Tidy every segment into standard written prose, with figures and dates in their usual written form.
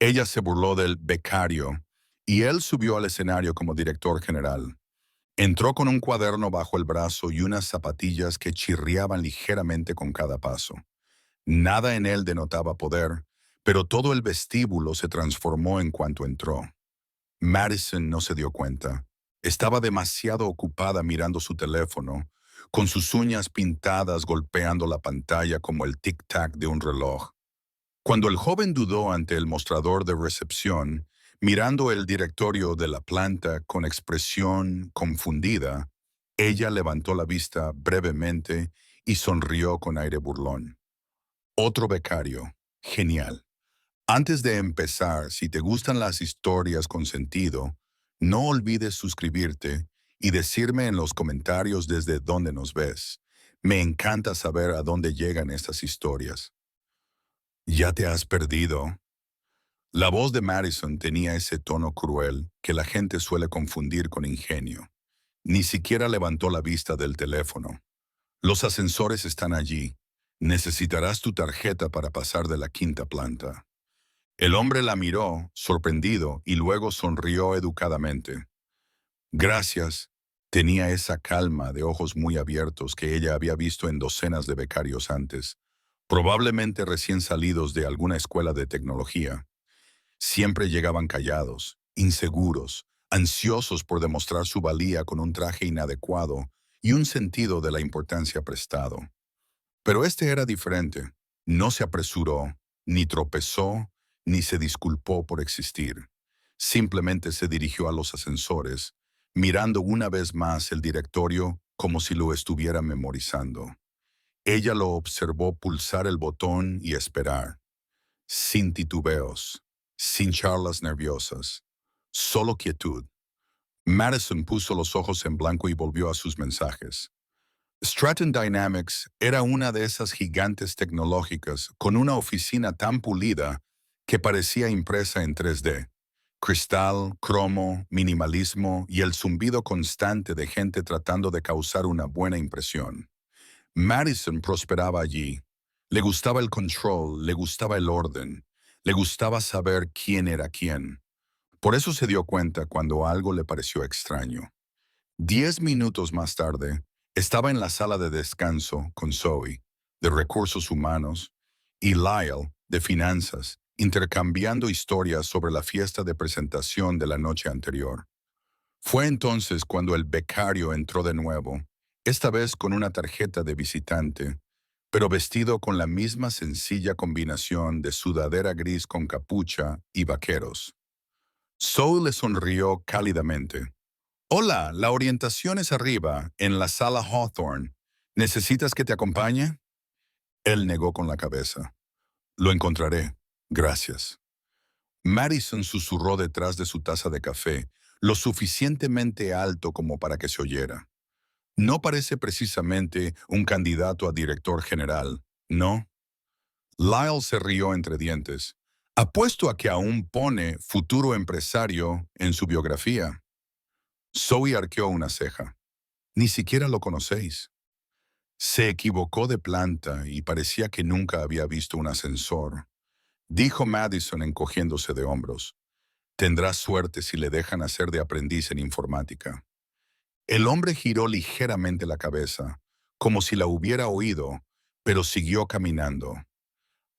Ella se burló del becario y él subió al escenario como director general. Entró con un cuaderno bajo el brazo y unas zapatillas que chirriaban ligeramente con cada paso. Nada en él denotaba poder, pero todo el vestíbulo se transformó en cuanto entró. Madison no se dio cuenta. Estaba demasiado ocupada mirando su teléfono, con sus uñas pintadas golpeando la pantalla como el tic-tac de un reloj. Cuando el joven dudó ante el mostrador de recepción, mirando el directorio de la planta con expresión confundida, ella levantó la vista brevemente y sonrió con aire burlón. Otro becario. Genial. Antes de empezar, si te gustan las historias con sentido, no olvides suscribirte y decirme en los comentarios desde dónde nos ves. Me encanta saber a dónde llegan estas historias. ¿Ya te has perdido? La voz de Madison tenía ese tono cruel que la gente suele confundir con ingenio. Ni siquiera levantó la vista del teléfono. Los ascensores están allí. Necesitarás tu tarjeta para pasar de la quinta planta. El hombre la miró, sorprendido, y luego sonrió educadamente. Gracias. Tenía esa calma de ojos muy abiertos que ella había visto en docenas de becarios antes, probablemente recién salidos de alguna escuela de tecnología. Siempre llegaban callados, inseguros, ansiosos por demostrar su valía con un traje inadecuado y un sentido de la importancia prestado. Pero este era diferente. No se apresuró, ni tropezó, ni se disculpó por existir. Simplemente se dirigió a los ascensores, mirando una vez más el directorio como si lo estuviera memorizando. Ella lo observó pulsar el botón y esperar, sin titubeos, sin charlas nerviosas, solo quietud. Madison puso los ojos en blanco y volvió a sus mensajes. Stratton Dynamics era una de esas gigantes tecnológicas con una oficina tan pulida que parecía impresa en 3D. Cristal, cromo, minimalismo y el zumbido constante de gente tratando de causar una buena impresión. Madison prosperaba allí. Le gustaba el control, le gustaba el orden, le gustaba saber quién era quién. Por eso se dio cuenta cuando algo le pareció extraño. 10 minutos más tarde, estaba en la sala de descanso con Zoe, de recursos humanos, y Lyle, de finanzas, intercambiando historias sobre la fiesta de presentación de la noche anterior. Fue entonces cuando el becario entró de nuevo, esta vez con una tarjeta de visitante, pero vestido con la misma sencilla combinación de sudadera gris con capucha y vaqueros. Zoe le sonrió cálidamente. Hola, la orientación es arriba, en la sala Hawthorne. ¿Necesitas que te acompañe? Él negó con la cabeza. Lo encontraré. Gracias. Madison susurró detrás de su taza de café, lo suficientemente alto como para que se oyera. No parece precisamente un candidato a director general, ¿no? Lyle se rió entre dientes. Apuesto a que aún pone futuro empresario en su biografía. Zoe arqueó una ceja. Ni siquiera lo conocéis. Se equivocó de planta y parecía que nunca había visto un ascensor, dijo Madison encogiéndose de hombros. Tendrá suerte si le dejan hacer de aprendiz en informática. El hombre giró ligeramente la cabeza, como si la hubiera oído, pero siguió caminando.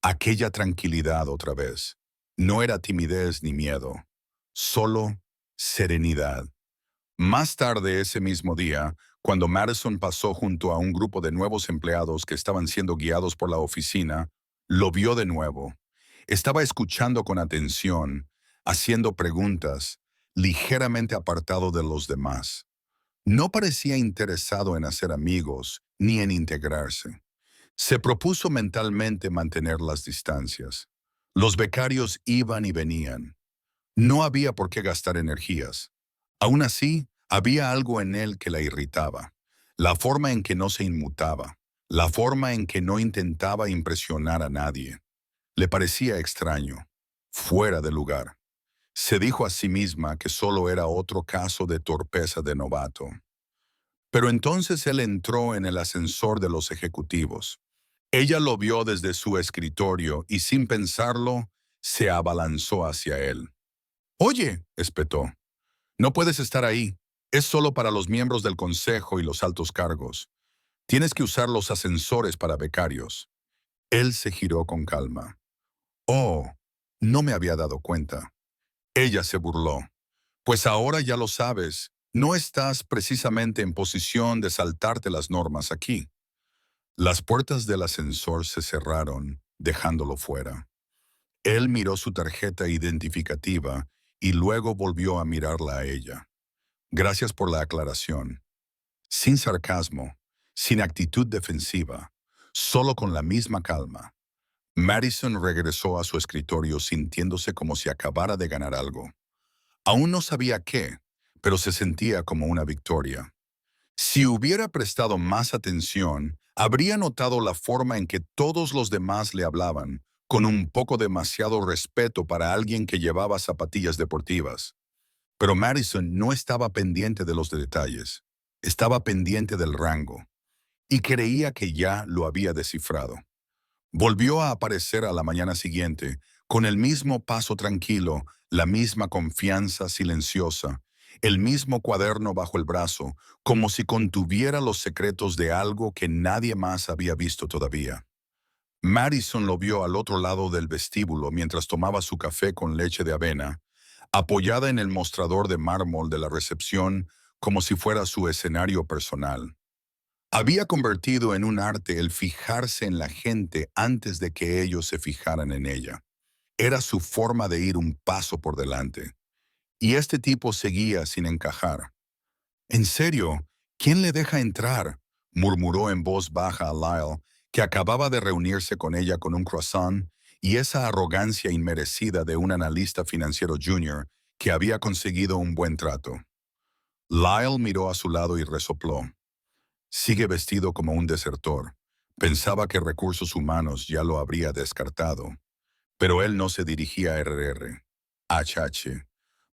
Aquella tranquilidad otra vez. No era timidez ni miedo, solo serenidad. Más tarde ese mismo día, cuando Madison pasó junto a un grupo de nuevos empleados que estaban siendo guiados por la oficina, lo vio de nuevo. Estaba escuchando con atención, haciendo preguntas, ligeramente apartado de los demás. No parecía interesado en hacer amigos ni en integrarse. Se propuso mentalmente mantener las distancias. Los becarios iban y venían. No había por qué gastar energías. Aún así, había algo en él que la irritaba. La forma en que no se inmutaba. La forma en que no intentaba impresionar a nadie. Le parecía extraño, fuera de lugar. Se dijo a sí misma que solo era otro caso de torpeza de novato. Pero entonces él entró en el ascensor de los ejecutivos. Ella lo vio desde su escritorio y sin pensarlo, se abalanzó hacia él. «Oye», espetó, «no puedes estar ahí. Es solo para los miembros del consejo y los altos cargos. Tienes que usar los ascensores para becarios». Él se giró con calma. «Oh, no me había dado cuenta». Ella se burló. «Pues ahora ya lo sabes. No estás precisamente en posición de saltarte las normas aquí». Las puertas del ascensor se cerraron, dejándolo fuera. Él miró su tarjeta identificativa y luego volvió a mirarla a ella. «Gracias por la aclaración». Sin sarcasmo, sin actitud defensiva, solo con la misma calma. Madison regresó a su escritorio sintiéndose como si acabara de ganar algo. Aún no sabía qué, pero se sentía como una victoria. Si hubiera prestado más atención, habría notado la forma en que todos los demás le hablaban, con un poco demasiado respeto para alguien que llevaba zapatillas deportivas. Pero Madison no estaba pendiente de los detalles, estaba pendiente del rango, y creía que ya lo había descifrado. Volvió a aparecer a la mañana siguiente, con el mismo paso tranquilo, la misma confianza silenciosa, el mismo cuaderno bajo el brazo, como si contuviera los secretos de algo que nadie más había visto todavía. Madison lo vio al otro lado del vestíbulo mientras tomaba su café con leche de avena, apoyada en el mostrador de mármol de la recepción como si fuera su escenario personal. Había convertido en un arte el fijarse en la gente antes de que ellos se fijaran en ella. Era su forma de ir un paso por delante. Y este tipo seguía sin encajar. «¿En serio? ¿Quién le deja entrar?», murmuró en voz baja a Lyle, que acababa de reunirse con ella con un croissant y esa arrogancia inmerecida de un analista financiero junior que había conseguido un buen trato. Lyle miró a su lado y resopló. «Sigue vestido como un desertor. Pensaba que recursos humanos ya lo habría descartado». Pero él no se dirigía a RR. HH.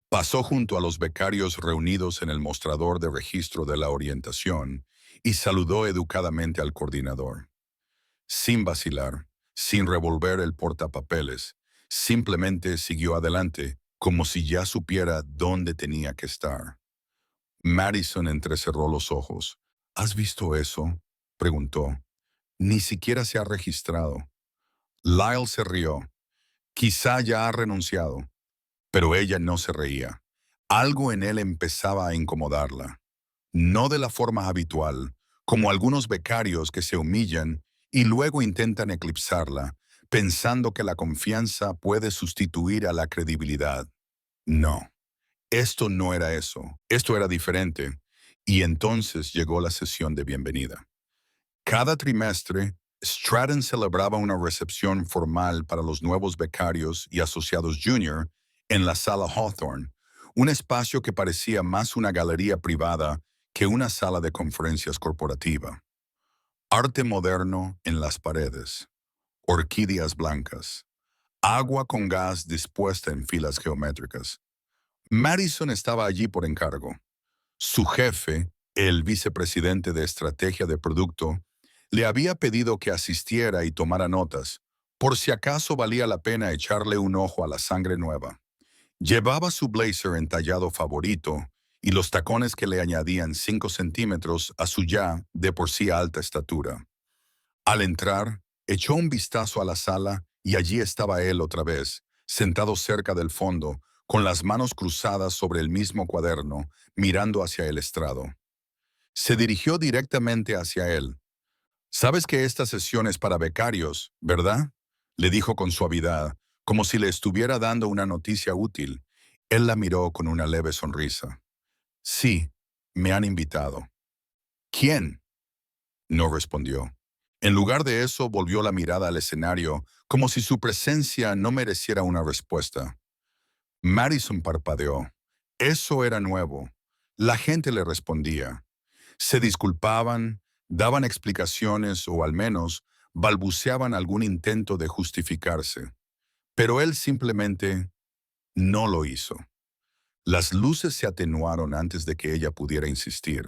Pasó junto a los becarios reunidos en el mostrador de registro de la orientación y saludó educadamente al coordinador. Sin vacilar, sin revolver el portapapeles, simplemente siguió adelante como si ya supiera dónde tenía que estar. Madison entrecerró los ojos. «¿Has visto eso?», preguntó. «Ni siquiera se ha registrado». Lyle se rió. «Quizá ya ha renunciado». Pero ella no se reía. Algo en él empezaba a incomodarla. No de la forma habitual, como algunos becarios que se humillan y luego intentan eclipsarla, pensando que la confianza puede sustituir a la credibilidad. No, esto no era eso, esto era diferente. Y entonces llegó la sesión de bienvenida. Cada trimestre, Stratton celebraba una recepción formal para los nuevos becarios y asociados junior en la sala Hawthorne, un espacio que parecía más una galería privada que una sala de conferencias corporativa. Arte moderno en las paredes, orquídeas blancas, agua con gas dispuesta en filas geométricas. Madison estaba allí por encargo. Su jefe, el vicepresidente de estrategia de producto, le había pedido que asistiera y tomara notas, por si acaso valía la pena echarle un ojo a la sangre nueva. Llevaba su blazer entallado favorito y los tacones que le añadían 5 centímetros a su ya de por sí alta estatura. Al entrar, echó un vistazo a la sala y allí estaba él otra vez, sentado cerca del fondo, con las manos cruzadas sobre el mismo cuaderno, mirando hacia el estrado. Se dirigió directamente hacia él. «Sabes que esta sesión es para becarios, ¿verdad?», le dijo con suavidad, como si le estuviera dando una noticia útil. Él la miró con una leve sonrisa. «Sí, me han invitado». «¿Quién?», no respondió. En lugar de eso, volvió la mirada al escenario, como si su presencia no mereciera una respuesta. Madison parpadeó. Eso era nuevo. La gente le respondía. Se disculpaban, daban explicaciones o al menos balbuceaban algún intento de justificarse. Pero él simplemente no lo hizo. Las luces se atenuaron antes de que ella pudiera insistir.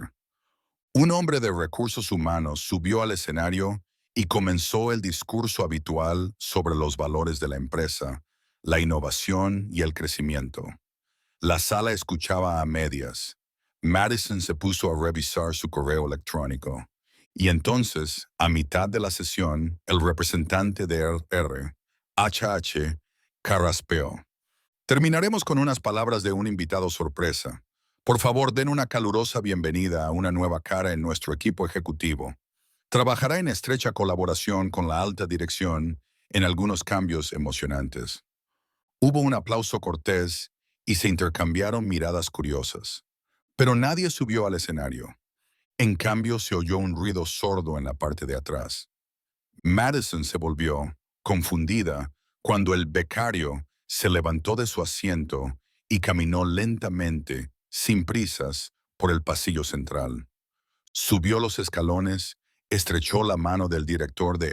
Un hombre de recursos humanos subió al escenario y comenzó el discurso habitual sobre los valores de la empresa, la innovación y el crecimiento. La sala escuchaba a medias. Madison se puso a revisar su correo electrónico. Y entonces, a mitad de la sesión, el representante de H.H. carraspeó. Terminaremos con unas palabras de un invitado sorpresa. Por favor, den una calurosa bienvenida a una nueva cara en nuestro equipo ejecutivo. Trabajará en estrecha colaboración con la alta dirección en algunos cambios emocionantes. Hubo un aplauso cortés y se intercambiaron miradas curiosas. Pero nadie subió al escenario. En cambio, se oyó un ruido sordo en la parte de atrás. Madison se volvió, confundida, cuando el becario se levantó de su asiento y caminó lentamente, sin prisas, por el pasillo central. Subió los escalones, estrechó la mano del director de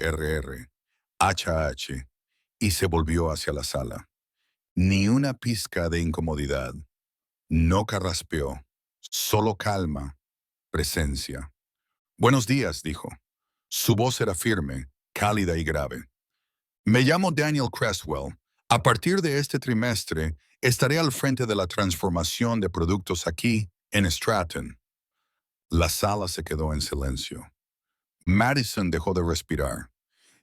H.H. y se volvió hacia la sala. Ni una pizca de incomodidad. No carraspeó, solo calma, presencia. Buenos días, dijo. Su voz era firme, cálida y grave. Me llamo Daniel Creswell. A partir de este trimestre, estaré al frente de la transformación de productos aquí, en Stratton. La sala se quedó en silencio. Madison dejó de respirar.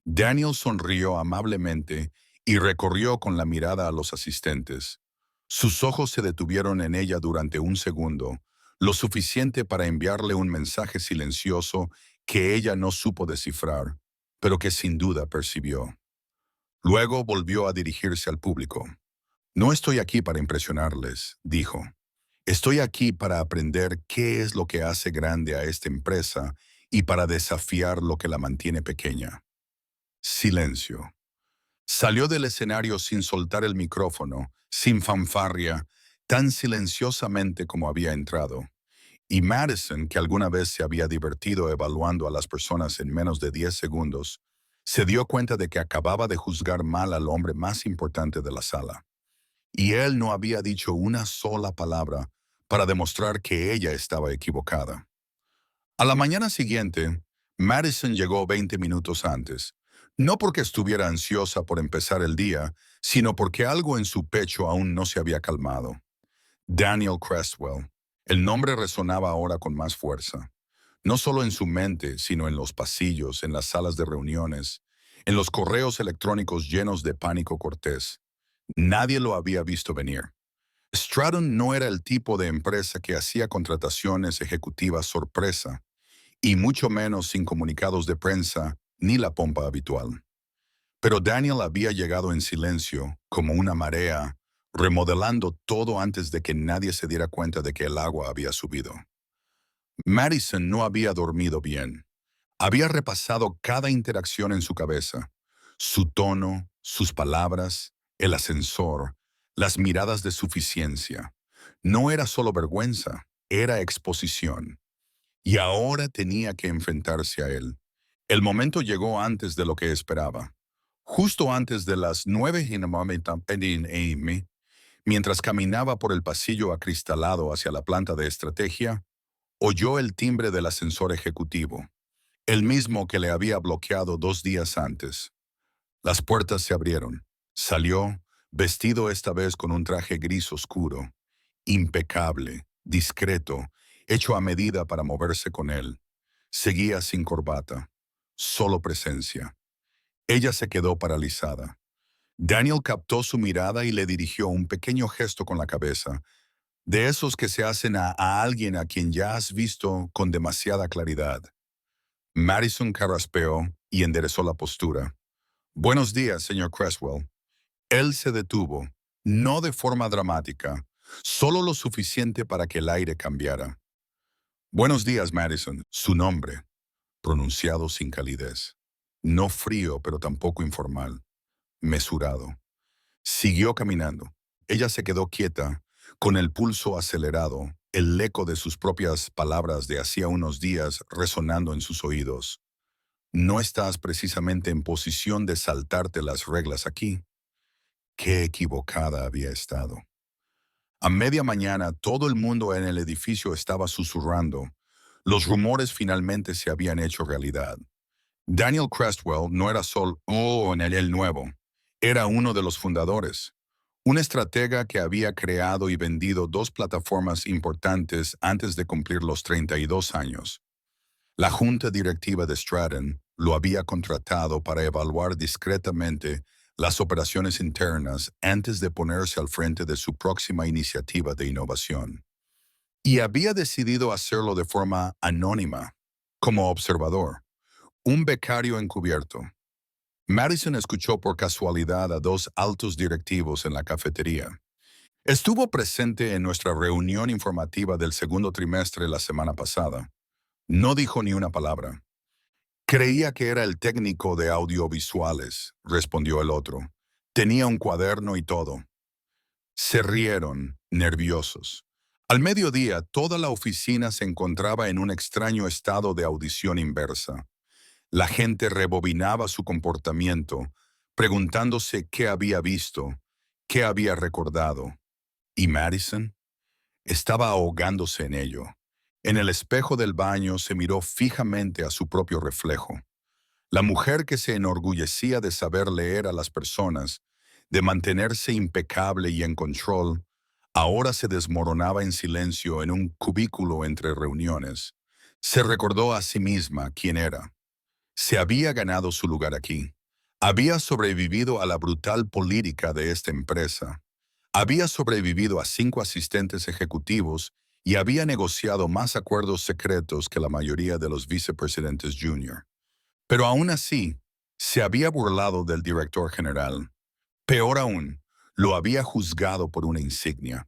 Daniel sonrió amablemente y recorrió con la mirada a los asistentes. Sus ojos se detuvieron en ella durante un segundo, lo suficiente para enviarle un mensaje silencioso que ella no supo descifrar, pero que sin duda percibió. Luego volvió a dirigirse al público. No estoy aquí para impresionarles, dijo. Estoy aquí para aprender qué es lo que hace grande a esta empresa y para desafiar lo que la mantiene pequeña. Silencio. Salió del escenario sin soltar el micrófono, sin fanfarria, tan silenciosamente como había entrado. Y Madison, que alguna vez se había divertido evaluando a las personas en menos de 10 segundos, se dio cuenta de que acababa de juzgar mal al hombre más importante de la sala. Y él no había dicho una sola palabra para demostrar que ella estaba equivocada. A la mañana siguiente, Madison llegó 20 minutos antes, no porque estuviera ansiosa por empezar el día, sino porque algo en su pecho aún no se había calmado. Daniel Creswell. El nombre resonaba ahora con más fuerza, no solo en su mente, sino en los pasillos, en las salas de reuniones, en los correos electrónicos llenos de pánico cortés. Nadie lo había visto venir. Stratton no era el tipo de empresa que hacía contrataciones ejecutivas sorpresa, y mucho menos sin comunicados de prensa ni la pompa habitual. Pero Daniel había llegado en silencio, como una marea, remodelando todo antes de que nadie se diera cuenta de que el agua había subido. Madison no había dormido bien. Había repasado cada interacción en su cabeza, su tono, sus palabras, el ascensor, las miradas de suficiencia. No era solo vergüenza, era exposición. Y ahora tenía que enfrentarse a él. El momento llegó antes de lo que esperaba. Justo antes de las 9 a.m., mientras caminaba por el pasillo acristalado hacia la planta de estrategia, oyó el timbre del ascensor ejecutivo, el mismo que le había bloqueado 2 días antes. Las puertas se abrieron. Salió, vestido esta vez con un traje gris oscuro, impecable, discreto, hecho a medida para moverse con él. Seguía sin corbata, solo presencia. Ella se quedó paralizada. Daniel captó su mirada y le dirigió un pequeño gesto con la cabeza, de esos que se hacen a alguien a quien ya has visto con demasiada claridad. Madison carraspeó y enderezó la postura. Buenos días, señor Creswell. Él se detuvo, no de forma dramática, solo lo suficiente para que el aire cambiara. Buenos días, Madison. Su nombre, pronunciado sin calidez. No frío, pero tampoco informal. Mesurado. Siguió caminando. Ella se quedó quieta, con el pulso acelerado, el eco de sus propias palabras de hacía unos días resonando en sus oídos. No estás precisamente en posición de saltarte las reglas aquí. Qué equivocada había estado. A media mañana todo el mundo en el edificio estaba susurrando. Los rumores finalmente se habían hecho realidad. Daniel Creswell no era solo en el nuevo. Era uno de los fundadores. Un estratega que había creado y vendido dos plataformas importantes antes de cumplir los 32 años. La junta directiva de Stratton lo había contratado para evaluar discretamente las operaciones internas antes de ponerse al frente de su próxima iniciativa de innovación. Y había decidido hacerlo de forma anónima, como observador, un becario encubierto. Madison escuchó por casualidad a dos altos directivos en la cafetería. Estuvo presente en nuestra reunión informativa del segundo trimestre la semana pasada. No dijo ni una palabra. Creía que era el técnico de audiovisuales, respondió el otro. Tenía un cuaderno y todo. Se rieron, nerviosos. Al mediodía, toda la oficina se encontraba en un extraño estado de audición inversa. La gente rebobinaba su comportamiento, preguntándose qué había visto, qué había recordado. ¿Y Madison? Estaba ahogándose en ello. En el espejo del baño se miró fijamente a su propio reflejo. La mujer que se enorgullecía de saber leer a las personas, de mantenerse impecable y en control, ahora se desmoronaba en silencio en un cubículo entre reuniones. Se recordó a sí misma quién era. Se había ganado su lugar aquí. Había sobrevivido a la brutal política de esta empresa. Había sobrevivido a 5 asistentes ejecutivos y había negociado más acuerdos secretos que la mayoría de los vicepresidentes junior. Pero aún así, se había burlado del director general. Peor aún, lo había juzgado por una insignia.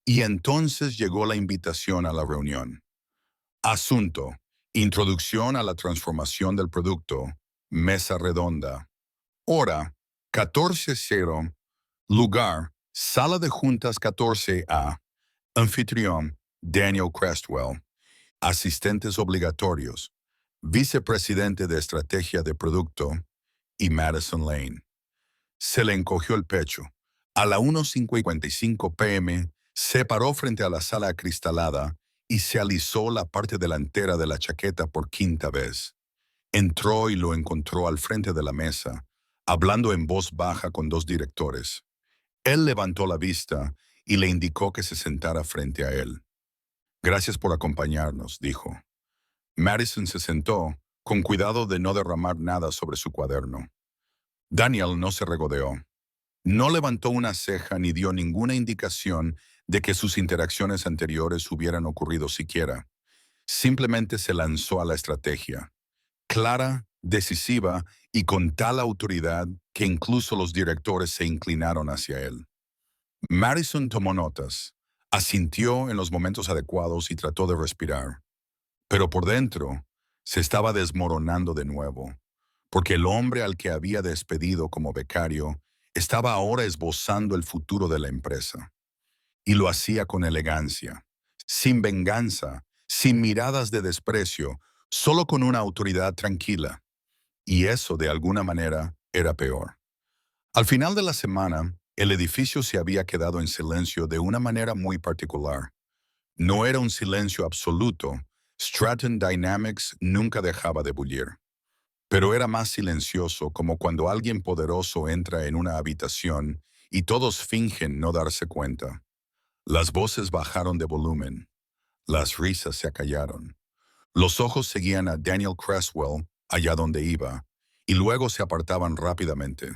Y entonces llegó la invitación a la reunión. Asunto: Introducción a la transformación del producto. Mesa redonda. Hora: 14:00. Lugar: Sala de Juntas 14A. Anfitrión: Daniel Crestwell. Asistentes obligatorios: Vicepresidente de Estrategia de Producto y Madison Lane. Se le encogió el pecho. A la 1:55 p.m. se paró frente a la sala acristalada y se alisó la parte delantera de la chaqueta por quinta vez. Entró y lo encontró al frente de la mesa, hablando en voz baja con dos directores. Él levantó la vista y le indicó que se sentara frente a él. Gracias por acompañarnos, dijo. Madison se sentó, con cuidado de no derramar nada sobre su cuaderno. Daniel no se regodeó. No levantó una ceja ni dio ninguna indicación de que sus interacciones anteriores hubieran ocurrido siquiera. Simplemente se lanzó a la estrategia. Clara, decisiva y con tal autoridad que incluso los directores se inclinaron hacia él. Madison tomó notas, asintió en los momentos adecuados y trató de respirar. Pero por dentro se estaba desmoronando de nuevo, porque el hombre al que había despedido como becario estaba ahora esbozando el futuro de la empresa. Y lo hacía con elegancia, sin venganza, sin miradas de desprecio, solo con una autoridad tranquila. Y eso, de alguna manera, era peor. Al final de la semana, el edificio se había quedado en silencio de una manera muy particular. No era un silencio absoluto. Stratton Dynamics nunca dejaba de bullir. Pero era más silencioso, como cuando alguien poderoso entra en una habitación y todos fingen no darse cuenta. Las voces bajaron de volumen. Las risas se acallaron. Los ojos seguían a Daniel Cresswell allá donde iba, y luego se apartaban rápidamente.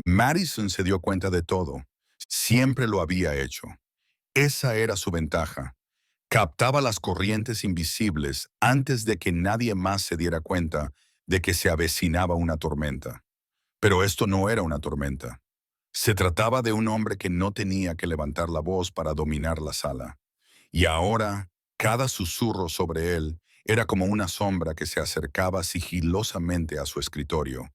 Madison se dio cuenta de todo. Siempre lo había hecho. Esa era su ventaja. Captaba las corrientes invisibles antes de que nadie más se diera cuenta de que se avecinaba una tormenta. Pero esto no era una tormenta. Se trataba de un hombre que no tenía que levantar la voz para dominar la sala. Y ahora, cada susurro sobre él era como una sombra que se acercaba sigilosamente a su escritorio.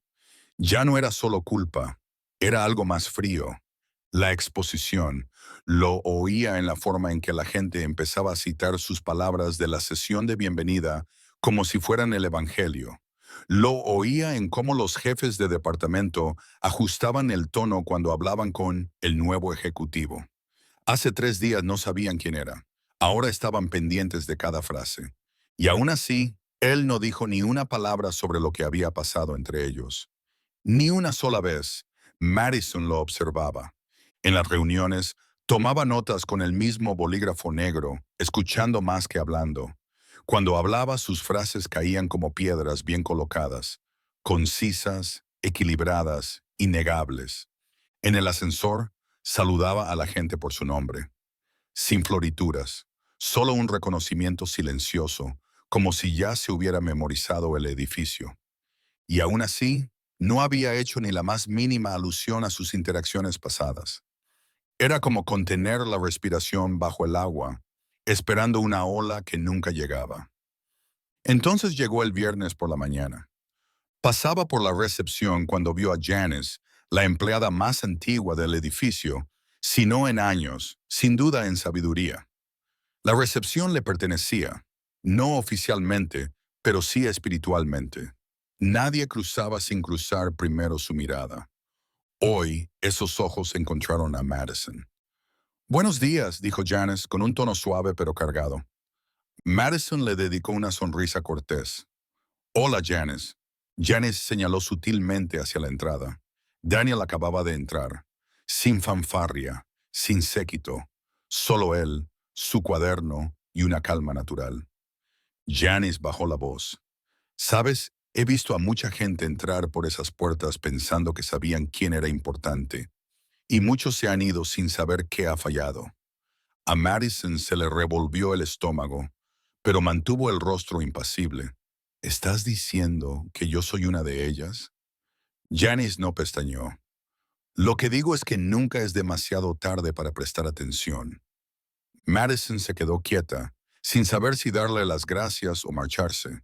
Ya no era solo culpa, era algo más frío. La exposición. Lo oía en la forma en que la gente empezaba a citar sus palabras de la sesión de bienvenida como si fueran el Evangelio. Lo oía en cómo los jefes de departamento ajustaban el tono cuando hablaban con el nuevo ejecutivo. Hace 3 días no sabían quién era. Ahora estaban pendientes de cada frase. Y aún así, él no dijo ni una palabra sobre lo que había pasado entre ellos. Ni una sola vez. Madison lo observaba. En las reuniones, tomaba notas con el mismo bolígrafo negro, escuchando más que hablando. Cuando hablaba, sus frases caían como piedras bien colocadas, concisas, equilibradas, innegables. En el ascensor, saludaba a la gente por su nombre, sin florituras, solo un reconocimiento silencioso, como si ya se hubiera memorizado el edificio. Y aún así, no había hecho ni la más mínima alusión a sus interacciones pasadas. Era como contener la respiración bajo el agua, esperando una ola que nunca llegaba. Entonces llegó el viernes por la mañana. Pasaba por la recepción cuando vio a Janice, la empleada más antigua del edificio, si no en años, sin duda en sabiduría. La recepción le pertenecía, no oficialmente, pero sí espiritualmente. Nadie cruzaba sin cruzar primero su mirada. Hoy, esos ojos encontraron a Madison. Buenos días, dijo Janice con un tono suave pero cargado. Madison le dedicó una sonrisa cortés. Hola, Janice. Janice señaló sutilmente hacia la entrada. Daniel acababa de entrar, sin fanfarria, sin séquito, solo él, su cuaderno y una calma natural. Janice bajó la voz. Sabes, he visto a mucha gente entrar por esas puertas pensando que sabían quién era importante, y muchos se han ido sin saber qué ha fallado. A Madison se le revolvió el estómago, pero mantuvo el rostro impasible. ¿Estás diciendo que yo soy una de ellas? Janice no pestañeó. Lo que digo es que nunca es demasiado tarde para prestar atención. Madison se quedó quieta, sin saber si darle las gracias o marcharse.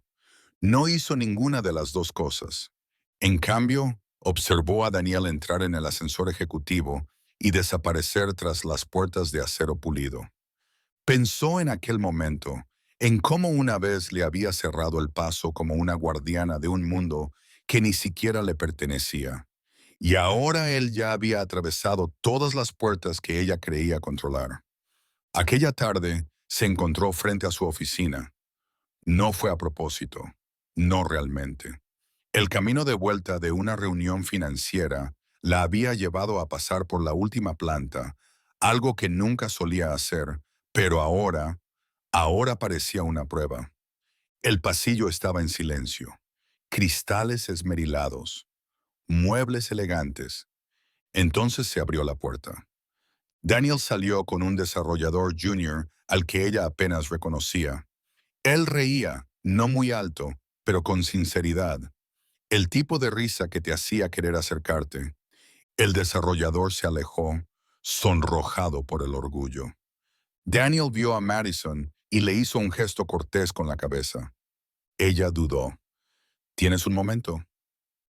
No hizo ninguna de las dos cosas. En cambio, observó a Daniel entrar en el ascensor ejecutivo y desaparecer tras las puertas de acero pulido. Pensó en aquel momento, en cómo una vez le había cerrado el paso como una guardiana de un mundo que ni siquiera le pertenecía. Y ahora él ya había atravesado todas las puertas que ella creía controlar. Aquella tarde se encontró frente a su oficina. No fue a propósito, no realmente. El camino de vuelta de una reunión financiera la había llevado a pasar por la última planta, algo que nunca solía hacer, pero ahora parecía una prueba. El pasillo estaba en silencio. Cristales esmerilados, muebles elegantes. Entonces se abrió la puerta. Daniel salió con un desarrollador junior al que ella apenas reconocía. Él reía, no muy alto, pero con sinceridad. El tipo de risa que te hacía querer acercarte. El desarrollador se alejó, sonrojado por el orgullo. Daniel vio a Madison y le hizo un gesto cortés con la cabeza. Ella dudó. ¿Tienes un momento?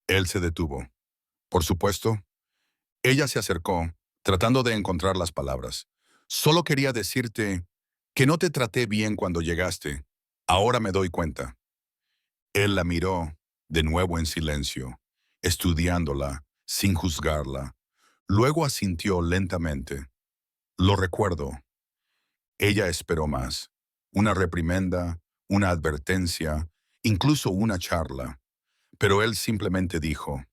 Él se detuvo. Por supuesto. Ella se acercó, tratando de encontrar las palabras. Solo quería decirte que no te traté bien cuando llegaste. Ahora me doy cuenta. Él la miró, de nuevo en silencio, estudiándola, sin juzgarla. Luego asintió lentamente. Lo recuerdo. Ella esperó más. Una reprimenda, una advertencia, incluso una charla. Pero él simplemente dijo,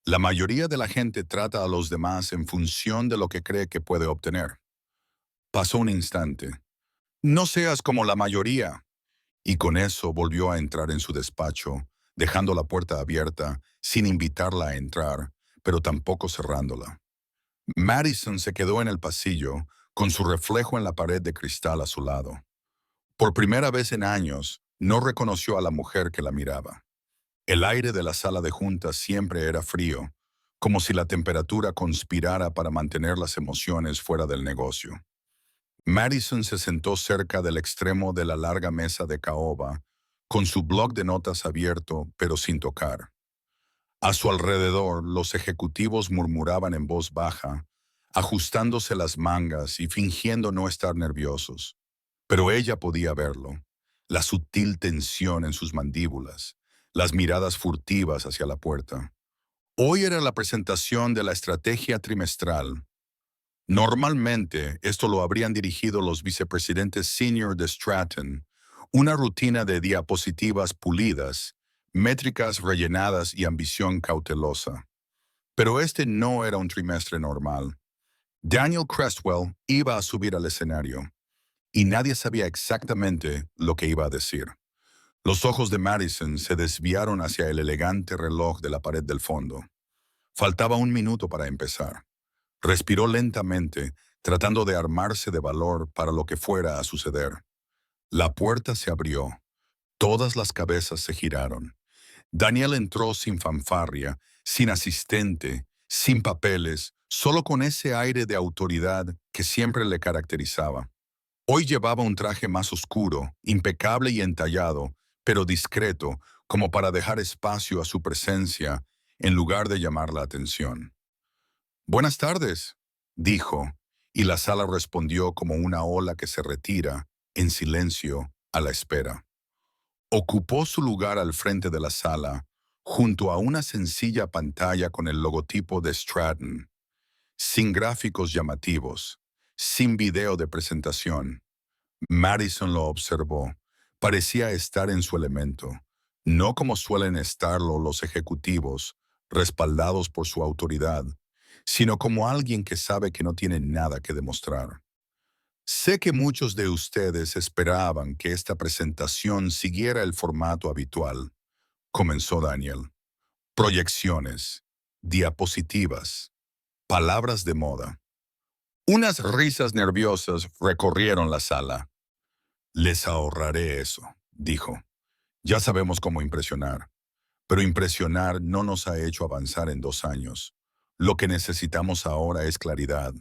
la mayoría de la gente trata a los demás en función de lo que cree que puede obtener. Pasó un instante. No seas como la mayoría. Y con eso volvió a entrar en su despacho, dejando la puerta abierta, sin invitarla a entrar, pero tampoco cerrándola. Madison se quedó en el pasillo, con su reflejo en la pared de cristal a su lado. Por primera vez en años, no reconoció a la mujer que la miraba. El aire de la sala de juntas siempre era frío, como si la temperatura conspirara para mantener las emociones fuera del negocio. Madison se sentó cerca del extremo de la larga mesa de caoba, con su bloc de notas abierto, pero sin tocar. A su alrededor, los ejecutivos murmuraban en voz baja, ajustándose las mangas y fingiendo no estar nerviosos. Pero ella podía verlo, la sutil tensión en sus mandíbulas, las miradas furtivas hacia la puerta. Hoy era la presentación de la estrategia trimestral. Normalmente, esto lo habrían dirigido los vicepresidentes senior de Stratton, una rutina de diapositivas pulidas, métricas rellenadas y ambición cautelosa. Pero este no era un trimestre normal. Daniel Cresswell iba a subir al escenario, y nadie sabía exactamente lo que iba a decir. Los ojos de Madison se desviaron hacia el elegante reloj de la pared del fondo. Faltaba un minuto para empezar. Respiró lentamente, tratando de armarse de valor para lo que fuera a suceder. La puerta se abrió. Todas las cabezas se giraron. Daniel entró sin fanfarria, sin asistente, sin papeles, solo con ese aire de autoridad que siempre le caracterizaba. Hoy llevaba un traje más oscuro, impecable y entallado, pero discreto, como para dejar espacio a su presencia en lugar de llamar la atención. «Buenas tardes», dijo, y la sala respondió como una ola que se retira, en silencio, a la espera. Ocupó su lugar al frente de la sala, junto a una sencilla pantalla con el logotipo de Stratton, sin gráficos llamativos, sin video de presentación. Madison lo observó. Parecía estar en su elemento, no como suelen estarlo los ejecutivos, respaldados por su autoridad, sino como alguien que sabe que no tiene nada que demostrar. Sé que muchos de ustedes esperaban que esta presentación siguiera el formato habitual, comenzó Daniel. Proyecciones, diapositivas, palabras de moda. Unas risas nerviosas recorrieron la sala. Les ahorraré eso, dijo. Ya sabemos cómo impresionar, pero impresionar no nos ha hecho avanzar en 2 años. Lo que necesitamos ahora es claridad.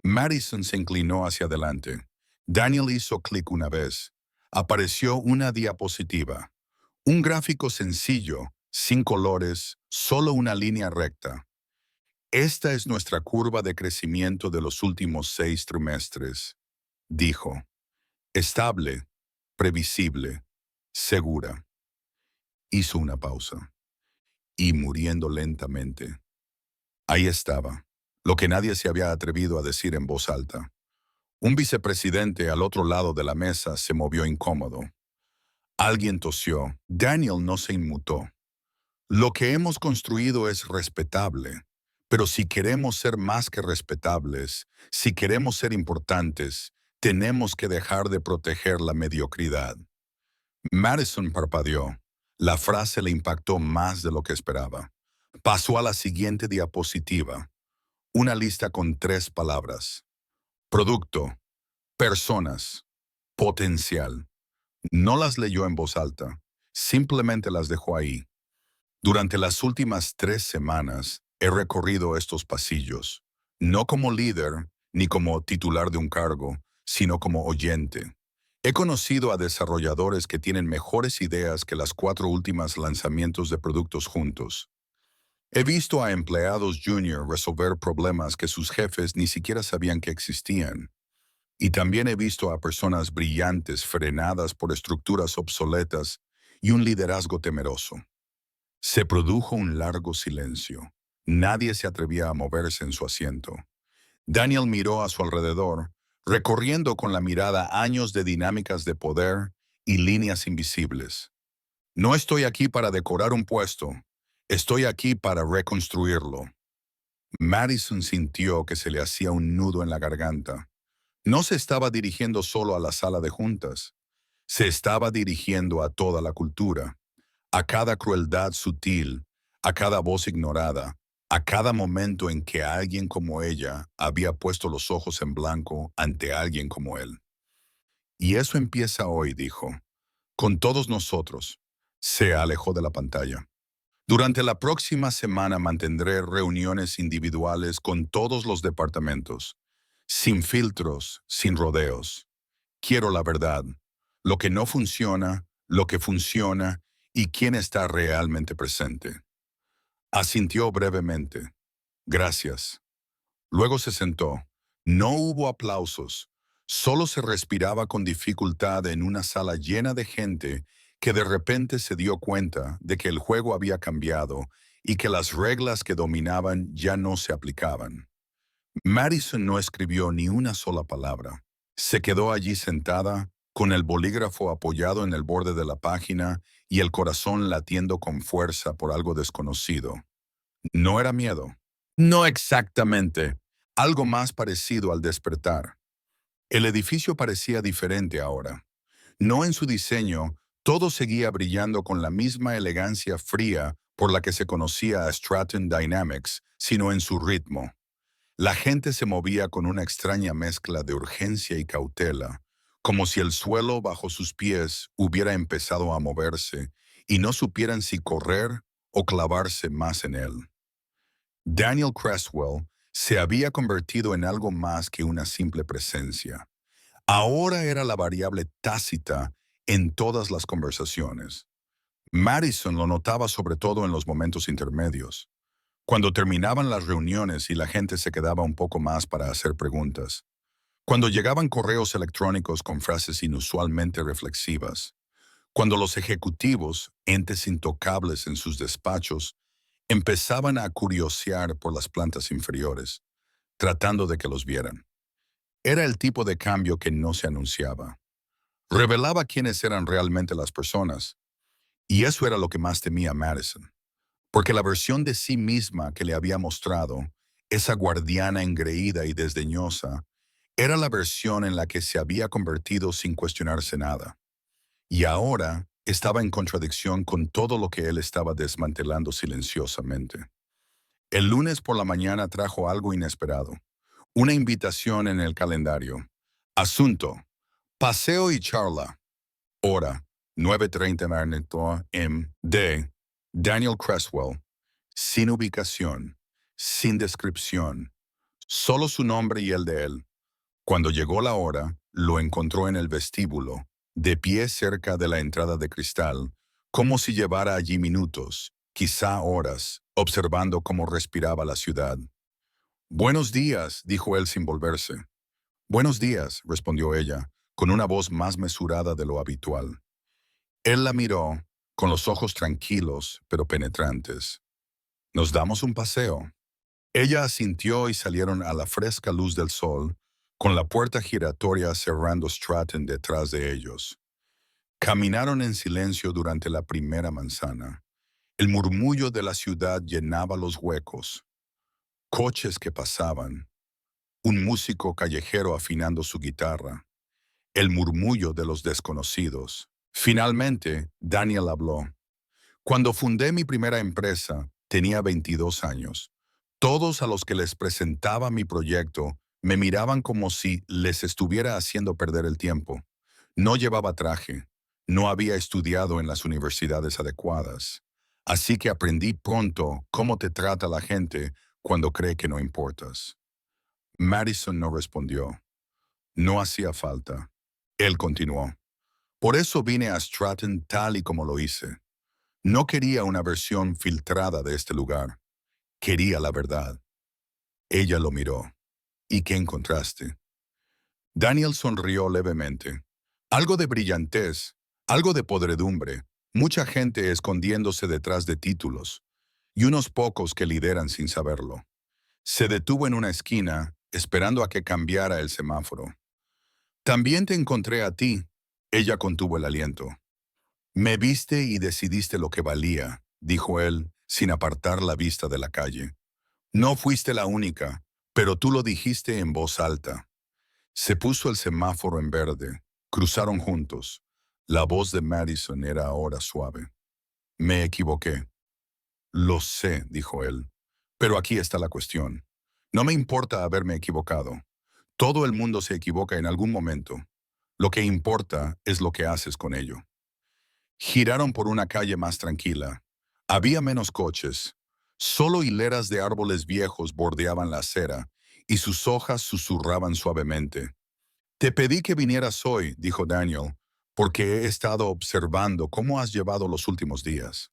Madison se inclinó hacia adelante. Daniel hizo clic una vez. Apareció una diapositiva. Un gráfico sencillo, sin colores, solo una línea recta. Esta es nuestra curva de crecimiento de los últimos 6 trimestres, dijo. Estable, previsible, segura. Hizo una pausa. Y muriendo lentamente. Ahí estaba, lo que nadie se había atrevido a decir en voz alta. Un vicepresidente al otro lado de la mesa se movió incómodo. Alguien tosió. Daniel no se inmutó. Lo que hemos construido es respetable, pero si queremos ser más que respetables, si queremos ser importantes, tenemos que dejar de proteger la mediocridad. Madison parpadeó. La frase le impactó más de lo que esperaba. Pasó a la siguiente diapositiva. Una lista con 3 palabras. Producto, personas, potencial. No las leyó en voz alta, simplemente las dejó ahí. Durante las últimas 3 semanas he recorrido estos pasillos, no como líder ni como titular de un cargo, sino como oyente. He conocido a desarrolladores que tienen mejores ideas que las 4 últimas lanzamientos de productos juntos. He visto a empleados junior resolver problemas que sus jefes ni siquiera sabían que existían. Y también he visto a personas brillantes frenadas por estructuras obsoletas y un liderazgo temeroso. Se produjo un largo silencio. Nadie se atrevía a moverse en su asiento. Daniel miró a su alrededor, recorriendo con la mirada años de dinámicas de poder y líneas invisibles. No estoy aquí para decorar un puesto, estoy aquí para reconstruirlo. Madison sintió que se le hacía un nudo en la garganta. No se estaba dirigiendo solo a la sala de juntas, se estaba dirigiendo a toda la cultura, a cada crueldad sutil, a cada voz ignorada, a cada momento en que alguien como ella había puesto los ojos en blanco ante alguien como él. Y eso empieza hoy, dijo, con todos nosotros. Se alejó de la pantalla. Durante la próxima semana mantendré reuniones individuales con todos los departamentos, sin filtros, sin rodeos. Quiero la verdad, lo que no funciona, lo que funciona y quién está realmente presente. Asintió brevemente. Gracias. Luego se sentó. No hubo aplausos. Solo se respiraba con dificultad en una sala llena de gente que de repente se dio cuenta de que el juego había cambiado y que las reglas que dominaban ya no se aplicaban. Madison no escribió ni una sola palabra. Se quedó allí sentada, con el bolígrafo apoyado en el borde de la página y el corazón latiendo con fuerza por algo desconocido. No era miedo. No exactamente. Algo más parecido al despertar. El edificio parecía diferente ahora. No en su diseño, todo seguía brillando con la misma elegancia fría por la que se conocía a Stratton Dynamics, sino en su ritmo. La gente se movía con una extraña mezcla de urgencia y cautela, como si el suelo bajo sus pies hubiera empezado a moverse y no supieran si correr o clavarse más en él. Daniel Creswell se había convertido en algo más que una simple presencia. Ahora era la variable tácita en todas las conversaciones. Madison lo notaba sobre todo en los momentos intermedios, cuando terminaban las reuniones y la gente se quedaba un poco más para hacer preguntas, cuando llegaban correos electrónicos con frases inusualmente reflexivas, cuando los ejecutivos, entes intocables en sus despachos, empezaban a curiosear por las plantas inferiores, tratando de que los vieran. Era el tipo de cambio que no se anunciaba. Revelaba quiénes eran realmente las personas, y eso era lo que más temía Madison, porque la versión de sí misma que le había mostrado, esa guardiana engreída y desdeñosa, era la versión en la que se había convertido sin cuestionarse nada. Y ahora estaba en contradicción con todo lo que él estaba desmantelando silenciosamente. El lunes por la mañana trajo algo inesperado. Una invitación en el calendario. Asunto: paseo y charla. Hora: 9:30 Magneto M.D. Daniel Creswell. Sin ubicación, sin descripción, solo su nombre y el de él. Cuando llegó la hora, lo encontró en el vestíbulo, de pie cerca de la entrada de cristal, como si llevara allí minutos, quizá horas, observando cómo respiraba la ciudad. «Buenos días», dijo él sin volverse. «Buenos días», respondió ella, con una voz más mesurada de lo habitual. Él la miró, con los ojos tranquilos pero penetrantes. «¿Nos damos un paseo?». Ella asintió y salieron a la fresca luz del sol, con la puerta giratoria cerrando Stratton detrás de ellos. Caminaron en silencio durante la primera manzana. El murmullo de la ciudad llenaba los huecos. Coches que pasaban, un músico callejero afinando su guitarra, el murmullo de los desconocidos. Finalmente, Daniel habló. «Cuando fundé mi primera empresa, tenía 22 años. Todos a los que les presentaba mi proyecto me miraban como si les estuviera haciendo perder el tiempo. No llevaba traje, no había estudiado en las universidades adecuadas. Así que aprendí pronto cómo te trata la gente cuando cree que no importas». Madison no respondió. No hacía falta. Él continuó. «Por eso vine a Stratton tal y como lo hice. No quería una versión filtrada de este lugar. Quería la verdad». Ella lo miró. «¿Y qué encontraste?». Daniel sonrió levemente. Algo de brillantez, algo de podredumbre, mucha gente escondiéndose detrás de títulos, y unos pocos que lideran sin saberlo. Se detuvo en una esquina, esperando a que cambiara el semáforo. «También te encontré a ti». Ella contuvo el aliento. «Me viste y decidiste lo que valía», dijo él, sin apartar la vista de la calle. «No fuiste la única, pero tú lo dijiste en voz alta». Se puso el semáforo en verde. Cruzaron juntos. La voz de Madison era ahora suave. «Me equivoqué». «Lo sé», dijo él. «Pero aquí está la cuestión. No me importa haberme equivocado. Todo el mundo se equivoca en algún momento. Lo que importa es lo que haces con ello». Giraron por una calle más tranquila. Había menos coches. Solo hileras de árboles viejos bordeaban la acera y sus hojas susurraban suavemente. «Te pedí que vinieras hoy», dijo Daniel, «porque he estado observando cómo has llevado los últimos días».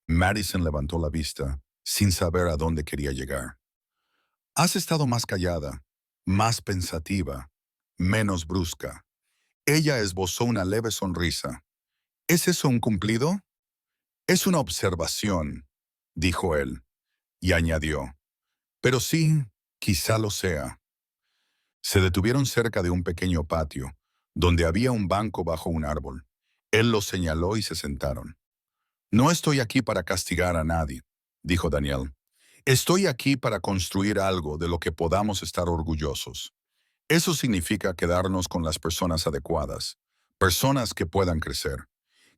Madison levantó la vista, sin saber a dónde quería llegar. «Has estado más callada, más pensativa, menos brusca». Ella esbozó una leve sonrisa. «¿Es eso un cumplido?». «Es una observación», dijo él, y añadió. «Pero sí, quizá lo sea». Se detuvieron cerca de un pequeño patio, donde había un banco bajo un árbol. Él lo señaló y se sentaron. «No estoy aquí para castigar a nadie», dijo Daniel. Estoy aquí para construir algo de lo que podamos estar orgullosos. Eso significa quedarnos con las personas adecuadas, personas que puedan crecer,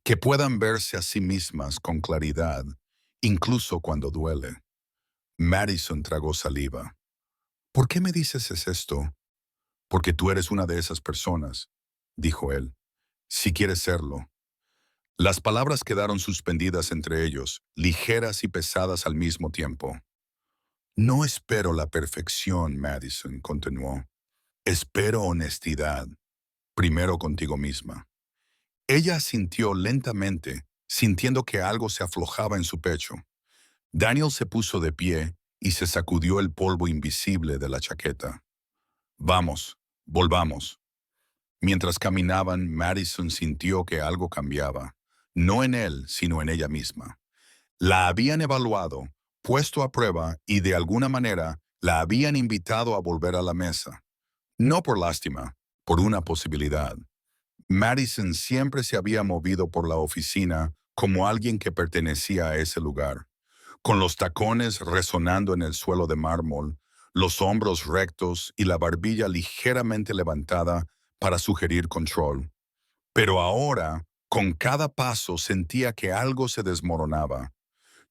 que puedan verse a sí mismas con claridad, incluso cuando duele. Madison tragó saliva. ¿Por qué me dices esto? Porque tú eres una de esas personas, dijo él. Si quieres serlo. Las palabras quedaron suspendidas entre ellos, ligeras y pesadas al mismo tiempo. No espero la perfección, Madison continuó. Espero honestidad, primero contigo misma. Ella asintió lentamente, sintiendo que algo se aflojaba en su pecho. Daniel se puso de pie y se sacudió el polvo invisible de la chaqueta. Vamos, volvamos. Mientras caminaban, Madison sintió que algo cambiaba, no en él, sino en ella misma. La habían evaluado, puesto a prueba y de alguna manera la habían invitado a volver a la mesa. No por lástima, por una posibilidad. Madison siempre se había movido por la oficina como alguien que pertenecía a ese lugar, con los tacones resonando en el suelo de mármol, los hombros rectos y la barbilla ligeramente levantada para sugerir control. Pero ahora, con cada paso sentía que algo se desmoronaba,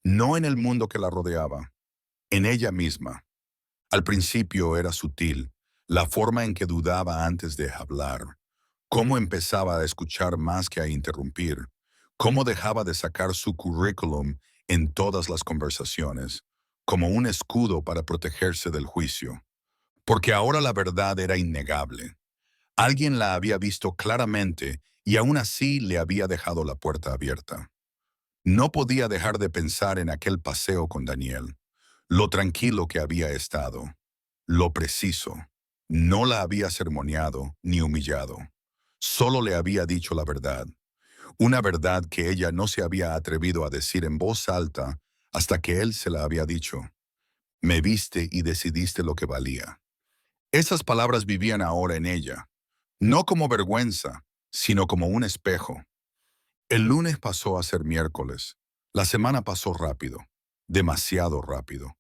no en el mundo que la rodeaba, en ella misma. Al principio era sutil, la forma en que dudaba antes de hablar, cómo empezaba a escuchar más que a interrumpir, cómo dejaba de sacar su currículum en todas las conversaciones, como un escudo para protegerse del juicio. Porque ahora la verdad era innegable. Alguien la había visto claramente y aún así le había dejado la puerta abierta. No podía dejar de pensar en aquel paseo con Daniel, lo tranquilo que había estado, lo preciso. No la había sermoneado ni humillado. Solo le había dicho la verdad, una verdad que ella no se había atrevido a decir en voz alta hasta que él se la había dicho. Me viste y decidiste lo que valía. Esas palabras vivían ahora en ella, no como vergüenza, sino como un espejo. El lunes pasó a ser miércoles. La semana pasó rápido, demasiado rápido.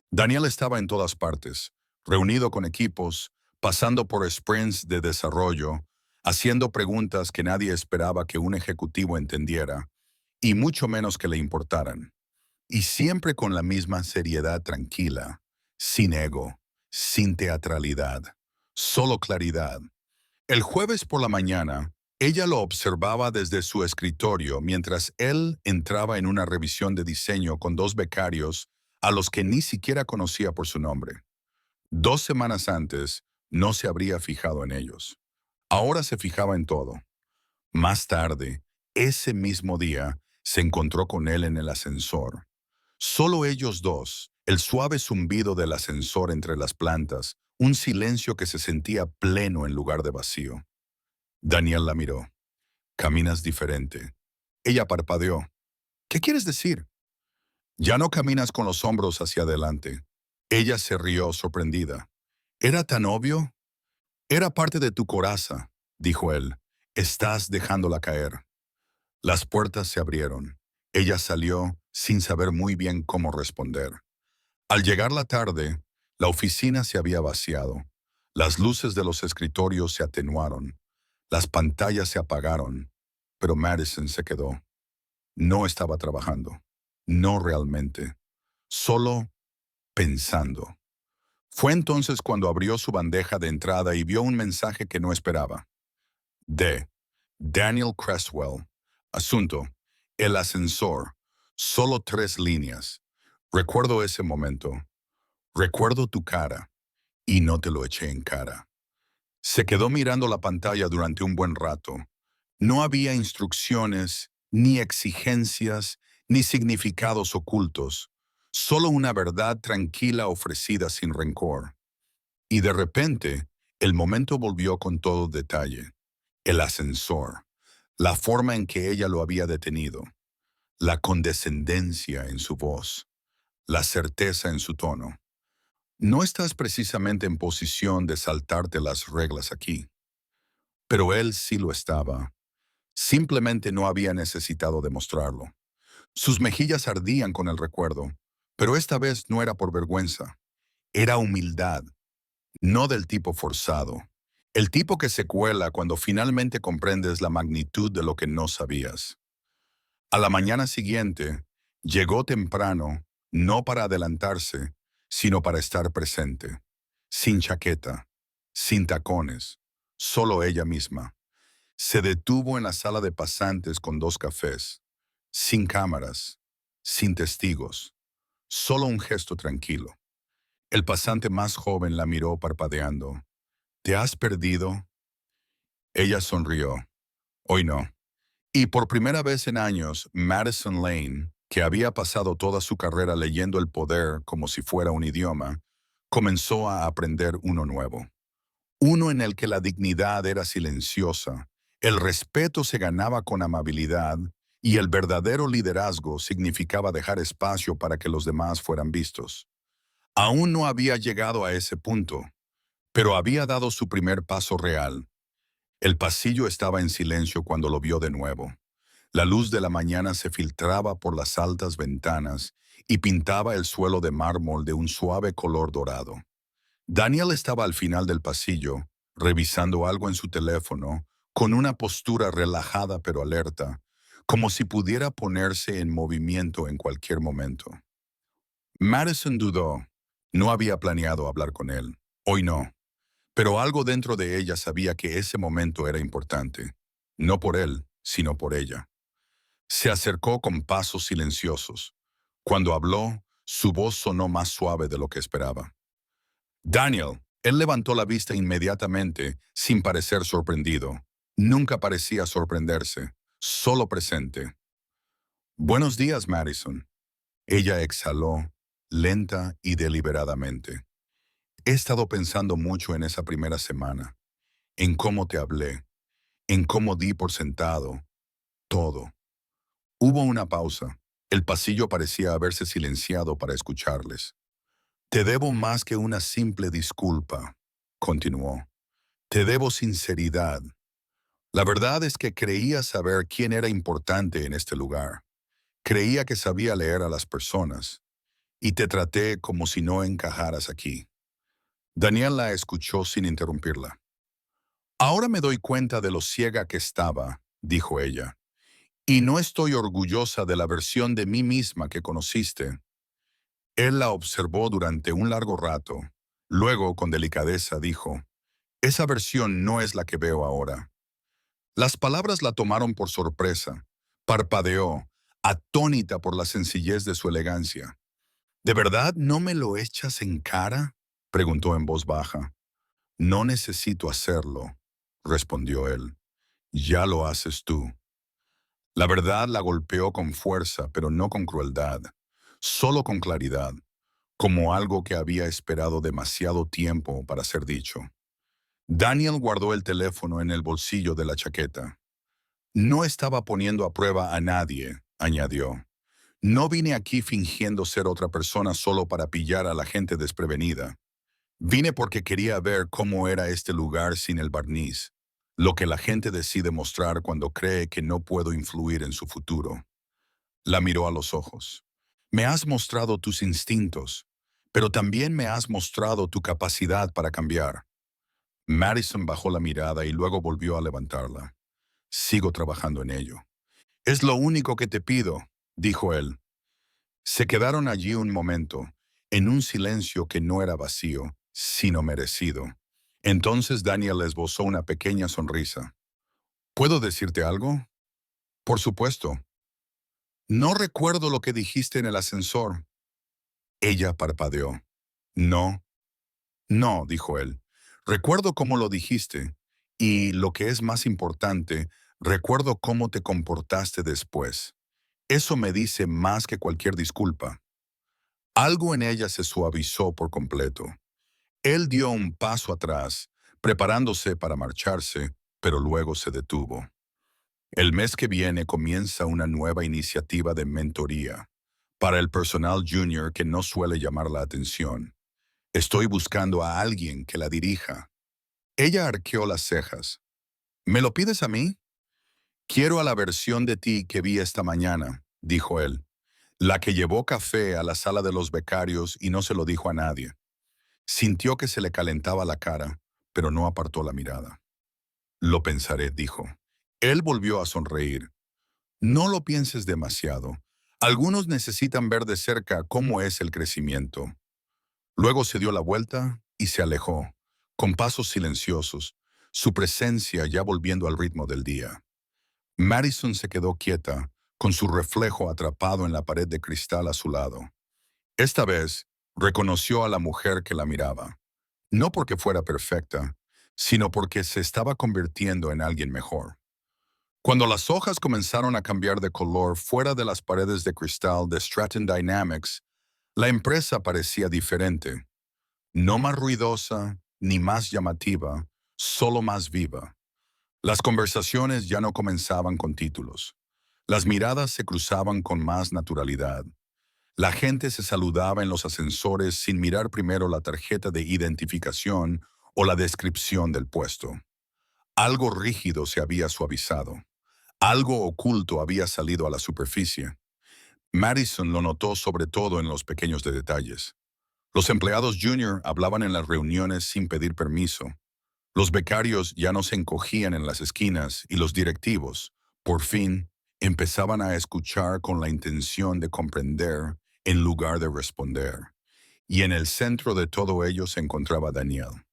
Daniel estaba en todas partes, reunido con equipos, pasando por sprints de desarrollo, haciendo preguntas que nadie esperaba que un ejecutivo entendiera, y mucho menos que le importaran. Y siempre con la misma seriedad tranquila, sin ego, sin teatralidad, solo claridad. El jueves por la mañana, ella lo observaba desde su escritorio mientras él entraba en una revisión de diseño con dos becarios a los que ni siquiera conocía por su nombre. 2 semanas antes, no se habría fijado en ellos. Ahora se fijaba en todo. Más tarde, ese mismo día, se encontró con él en el ascensor. Solo ellos dos, el suave zumbido del ascensor entre las plantas, un silencio que se sentía pleno en lugar de vacío. Daniel la miró. Caminas diferente. Ella parpadeó. ¿Qué quieres decir? Ya no caminas con los hombros hacia adelante. Ella se rió sorprendida. ¿Era tan obvio? Era parte de tu coraza, dijo él. Estás dejándola caer. Las puertas se abrieron. Ella salió sin saber muy bien cómo responder. Al llegar la tarde, la oficina se había vaciado. Las luces de los escritorios se atenuaron. Las pantallas se apagaron. Pero Madison se quedó. No estaba trabajando. No realmente. Solo pensando. Fue entonces cuando abrió su bandeja de entrada y vio un mensaje que no esperaba. De Daniel Creswell. Asunto. El ascensor. Solo 3 líneas. Recuerdo ese momento. Recuerdo tu cara. Y no te lo eché en cara. Se quedó mirando la pantalla durante un buen rato. No había instrucciones, ni exigencias, ni significados ocultos. Solo una verdad tranquila ofrecida sin rencor. Y de repente, el momento volvió con todo detalle. El ascensor. La forma en que ella lo había detenido. La condescendencia en su voz. La certeza en su tono. No estás precisamente en posición de saltarte las reglas aquí. Pero él sí lo estaba. Simplemente no había necesitado demostrarlo. Sus mejillas ardían con el recuerdo. Pero esta vez no era por vergüenza, era humildad, no del tipo forzado. El tipo que se cuela cuando finalmente comprendes la magnitud de lo que no sabías. A la mañana siguiente, llegó temprano, no para adelantarse, sino para estar presente. Sin chaqueta, sin tacones, solo ella misma. Se detuvo en la sala de pasantes con 2 cafés, sin cámaras, sin testigos, solo un gesto tranquilo. El pasante más joven la miró parpadeando. ¿Te has perdido? Ella sonrió. Hoy no. Y por primera vez en años, Madison Lane, que había pasado toda su carrera leyendo el poder como si fuera un idioma, comenzó a aprender uno nuevo. Uno en el que la dignidad era silenciosa, el respeto se ganaba con amabilidad y el verdadero liderazgo significaba dejar espacio para que los demás fueran vistos. Aún no había llegado a ese punto, pero había dado su primer paso real. El pasillo estaba en silencio cuando lo vio de nuevo. La luz de la mañana se filtraba por las altas ventanas y pintaba el suelo de mármol de un suave color dorado. Daniel estaba al final del pasillo, revisando algo en su teléfono, con una postura relajada pero alerta, como si pudiera ponerse en movimiento en cualquier momento. Madison dudó. No había planeado hablar con él. Hoy no. Pero algo dentro de ella sabía que ese momento era importante. No por él, sino por ella. Se acercó con pasos silenciosos. Cuando habló, su voz sonó más suave de lo que esperaba. Daniel, él levantó la vista inmediatamente, sin parecer sorprendido. Nunca parecía sorprenderse, solo presente. Buenos días, Madison. Ella exhaló, lenta y deliberadamente. He estado pensando mucho en esa primera semana, en cómo te hablé, en cómo di por sentado, todo. Hubo una pausa. El pasillo parecía haberse silenciado para escucharles. Te debo más que una simple disculpa, continuó. Te debo sinceridad. La verdad es que creía saber quién era importante en este lugar. Creía que sabía leer a las personas, y te traté como si no encajaras aquí. Daniel la escuchó sin interrumpirla. Ahora me doy cuenta de lo ciega que estaba, dijo ella, y no estoy orgullosa de la versión de mí misma que conociste. Él la observó durante un largo rato. Luego, con delicadeza, dijo, esa versión no es la que veo ahora. Las palabras la tomaron por sorpresa. Parpadeó, atónita por la sencillez de su elegancia. ¿De verdad no me lo echas en cara?, preguntó en voz baja. No necesito hacerlo, respondió él. Ya lo haces tú. La verdad la golpeó con fuerza, pero no con crueldad, solo con claridad, como algo que había esperado demasiado tiempo para ser dicho. Daniel guardó el teléfono en el bolsillo de la chaqueta. No estaba poniendo a prueba a nadie, añadió. No vine aquí fingiendo ser otra persona solo para pillar a la gente desprevenida. Vine porque quería ver cómo era este lugar sin el barniz, lo que la gente decide mostrar cuando cree que no puedo influir en su futuro. La miró a los ojos. Me has mostrado tus instintos, pero también me has mostrado tu capacidad para cambiar. Madison bajó la mirada y luego volvió a levantarla. Sigo trabajando en ello. Es lo único que te pido, dijo él. Se quedaron allí un momento, en un silencio que no era vacío, sino merecido. Entonces Daniel esbozó una pequeña sonrisa. ¿Puedo decirte algo? Por supuesto. No recuerdo lo que dijiste en el ascensor. Ella parpadeó. No, no, dijo él. Recuerdo cómo lo dijiste, y, lo que es más importante, recuerdo cómo te comportaste después. Eso me dice más que cualquier disculpa. Algo en ella se suavizó por completo. Él dio un paso atrás, preparándose para marcharse, pero luego se detuvo. El mes que viene comienza una nueva iniciativa de mentoría para el personal junior que no suele llamar la atención. Estoy buscando a alguien que la dirija. Ella arqueó las cejas. ¿Me lo pides a mí? Quiero a la versión de ti que vi esta mañana, dijo él. la que llevó café a la sala de los becarios y no se lo dijo a nadie. Sintió que se le calentaba la cara, pero no apartó la mirada. Lo pensaré, dijo. Él volvió a sonreír. No lo pienses demasiado. Algunos necesitan ver de cerca cómo es el crecimiento. Luego se dio la vuelta y se alejó, con pasos silenciosos, su presencia ya volviendo al ritmo del día. Madison se quedó quieta, con su reflejo atrapado en la pared de cristal a su lado. Esta vez, reconoció a la mujer que la miraba, no porque fuera perfecta, sino porque se estaba convirtiendo en alguien mejor. Cuando las hojas comenzaron a cambiar de color fuera de las paredes de cristal de Stratton Dynamics, la empresa parecía diferente, no más ruidosa ni más llamativa, solo más viva. Las conversaciones ya no comenzaban con títulos. Las miradas se cruzaban con más naturalidad. La gente se saludaba en los ascensores sin mirar primero la tarjeta de identificación o la descripción del puesto. Algo rígido se había suavizado. Algo oculto había salido a la superficie. Madison lo notó sobre todo en los pequeños detalles. Los empleados junior hablaban en las reuniones sin pedir permiso. Los becarios ya no se encogían en las esquinas y los directivos, por fin, empezaban a escuchar con la intención de comprender en lugar de responder. Y en el centro de todo ello se encontraba Daniel.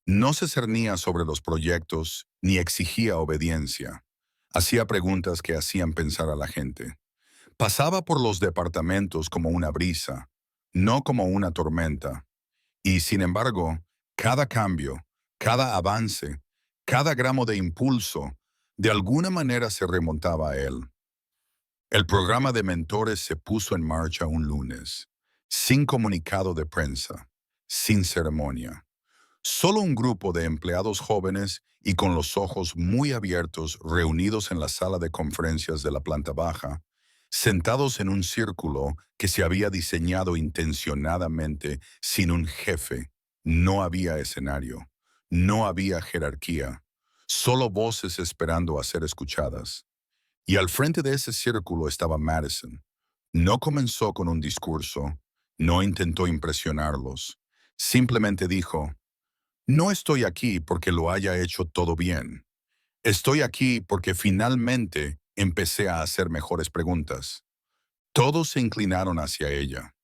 No se cernía sobre los proyectos ni exigía obediencia. Hacía preguntas que hacían pensar a la gente. Pasaba por los departamentos como una brisa, no como una tormenta. Y sin embargo, cada cambio, cada avance, cada gramo de impulso, de alguna manera se remontaba a él. El programa de mentores se puso en marcha un lunes, sin comunicado de prensa, sin ceremonia. Solo un grupo de empleados jóvenes y con los ojos muy abiertos reunidos en la sala de conferencias de la planta baja, sentados en un círculo que se había diseñado intencionadamente sin un jefe. No había escenario, no había jerarquía, solo voces esperando a ser escuchadas. Y al frente de ese círculo estaba Madison. No comenzó con un discurso, no intentó impresionarlos, simplemente dijo: no estoy aquí porque lo haya hecho todo bien. Estoy aquí porque finalmente empecé a hacer mejores preguntas. Todos se inclinaron hacia ella.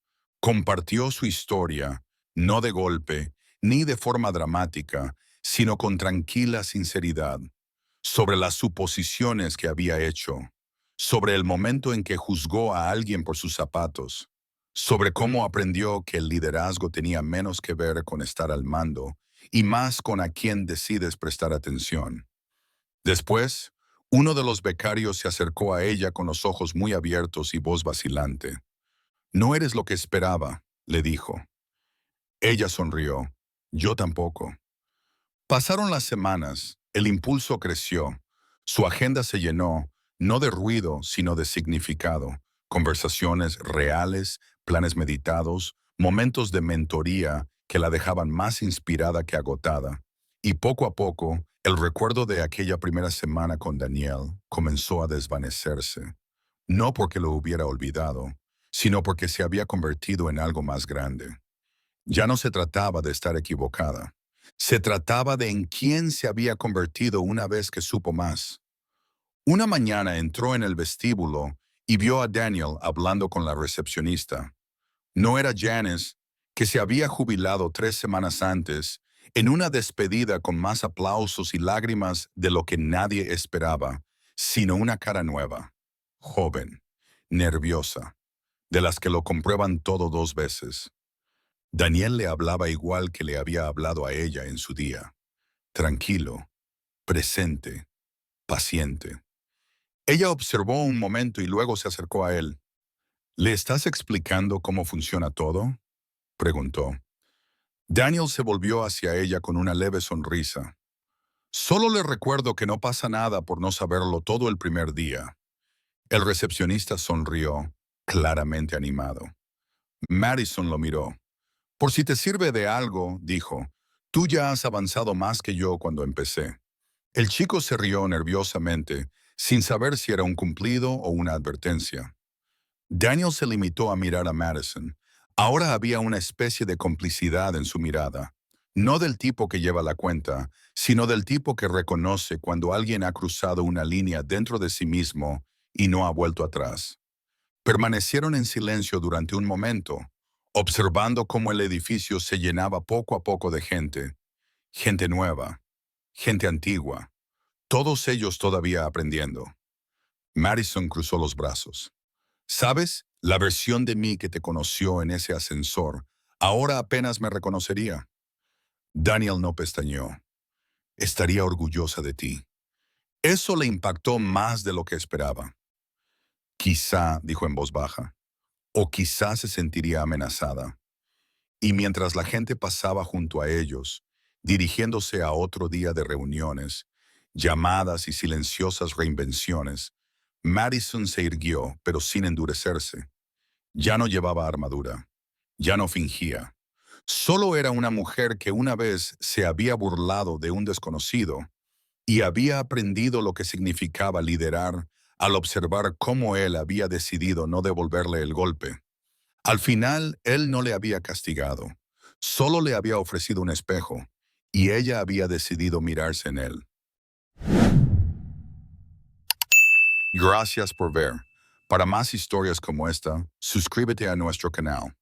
Compartió su historia, no de golpe, ni de forma dramática, sino con tranquila sinceridad, sobre las suposiciones que había hecho, sobre el momento en que juzgó a alguien por sus zapatos, sobre cómo aprendió que el liderazgo tenía menos que ver con estar al mando y más con a quién decides prestar atención. Después, uno de los becarios se acercó a ella con los ojos muy abiertos y voz vacilante. No eres lo que esperaba, le dijo. Ella sonrió. Yo tampoco. Pasaron las semanas, el impulso creció, su agenda se llenó, no de ruido, sino de significado, conversaciones reales, planes meditados, momentos de mentoría que la dejaban más inspirada que agotada. Y poco a poco, el recuerdo de aquella primera semana con Daniel comenzó a desvanecerse, no porque lo hubiera olvidado, sino porque se había convertido en algo más grande. Ya no se trataba de estar equivocada. Se trataba de en quién se había convertido una vez que supo más. Una mañana entró en el vestíbulo y vio a Daniel hablando con la recepcionista. No era Janice, que se había jubilado 3 semanas antes, en una despedida con más aplausos y lágrimas de lo que nadie esperaba, sino una cara nueva, joven, nerviosa, de las que lo comprueban todo 2 veces. Daniel le hablaba igual que le había hablado a ella en su día, tranquilo, presente, paciente. Ella observó un momento y luego se acercó a él. ¿Le estás explicando cómo funciona todo?, preguntó. Daniel se volvió hacia ella con una leve sonrisa. Solo le recuerdo que no pasa nada por no saberlo todo el primer día. El recepcionista sonrió, claramente animado. Madison lo miró. Por si te sirve de algo, dijo, tú ya has avanzado más que yo cuando empecé. El chico se rió nerviosamente, sin saber si era un cumplido o una advertencia. Daniel se limitó a mirar a Madison. Ahora había una especie de complicidad en su mirada. No del tipo que lleva la cuenta, sino del tipo que reconoce cuando alguien ha cruzado una línea dentro de sí mismo y no ha vuelto atrás. Permanecieron en silencio durante un momento, observando cómo el edificio se llenaba poco a poco de gente. Gente nueva, gente antigua, todos ellos todavía aprendiendo. Madison cruzó los brazos. ¿Sabes? La versión de mí que te conoció en ese ascensor, ahora apenas me reconocería. Daniel no pestañeó. Estaría orgullosa de ti. Eso le impactó más de lo que esperaba. Quizá, dijo en voz baja, o quizá se sentiría amenazada. Y mientras la gente pasaba junto a ellos, dirigiéndose a otro día de reuniones, llamadas y silenciosas reinvenciones, Madison se irguió, pero sin endurecerse. Ya no llevaba armadura. Ya no fingía. Solo era una mujer que una vez se había burlado de un desconocido y había aprendido lo que significaba liderar al observar cómo él había decidido no devolverle el golpe. Al final, él no le había castigado, solo le había ofrecido un espejo, y ella había decidido mirarse en él. Gracias por ver. Para más historias como esta, suscríbete a nuestro canal.